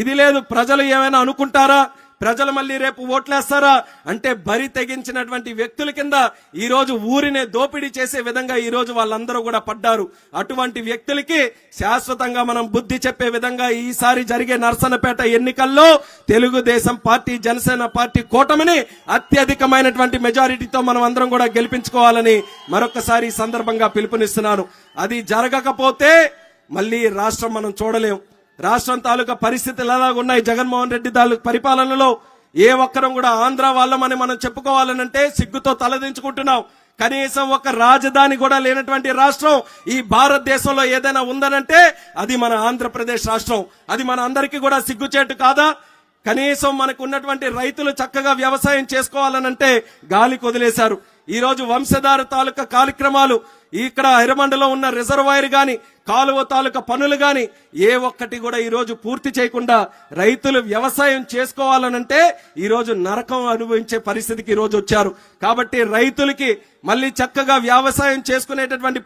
ఇది లేదు, ప్రజలు ఏమైనా అనుకుంటారా, ప్రజలు మళ్ళీ రేపు ఓట్లేస్తారా అంటే బరి తెగించినటువంటి వ్యక్తుల కింద ఈ రోజు ఊరినే దోపిడీ చేసే విధంగా ఈ రోజు వాళ్ళందరూ కూడా పడ్డారు. అటువంటి వ్యక్తులకి శాశ్వతంగా మనం బుద్ధి చెప్పే విధంగా ఈసారి జరిగే నర్సన్నపేట ఎన్నికల్లో తెలుగుదేశం పార్టీ, జనసేన పార్టీ కూటమిని అత్యధికమైనటువంటి మెజారిటీతో మనం అందరం కూడా గెలిపించుకోవాలని మరొకసారి ఈ సందర్భంగా పిలుపునిస్తున్నాను. అది జరగకపోతే మళ్ళీ రాష్ట్రం మనం చూడలేం. రాష్ట్రం తాలూకా పరిస్థితులు ఎలాగున్నాయి, జగన్మోహన్ రెడ్డి తాలూకు పరిపాలనలో ఏ ఒక్కరం కూడా ఆంధ్ర వాళ్ళమని మనం చెప్పుకోవాలనంటే సిగ్గుతో తలదించుకుంటున్నాం. కనీసం ఒక రాజధాని కూడా లేనటువంటి రాష్ట్రం ఈ భారతదేశంలో ఏదైనా ఉందనంటే అది మన ఆంధ్రప్రదేశ్ రాష్ట్రం. అది మన అందరికీ కూడా సిగ్గుచేటు కాదా? కనీసం మనకు ఉన్నటువంటి రైతులు చక్కగా వ్యవసాయం చేసుకోవాలనంటే గాలికి వదిలేశారు. ఈ రోజు వంశధార తాలూకా కార్యక్రమాలు, ఇక్కడ ఎర్రమండలో ఉన్న రిజర్వాయర్ గాని, కాలువ తాలూకా పనులు గాని ఏ ఒక్కటి కూడా ఈ రోజు పూర్తి చేయకుండా రైతులు వ్యవసాయం చేసుకోవాలనంటే ఈ రోజు నరకం అనుభవించే పరిస్థితికి ఈ రోజు వచ్చారు. కాబట్టి రైతులకి మళ్ళీ చక్కగా వ్యవసాయం చేసుకునేటటువంటి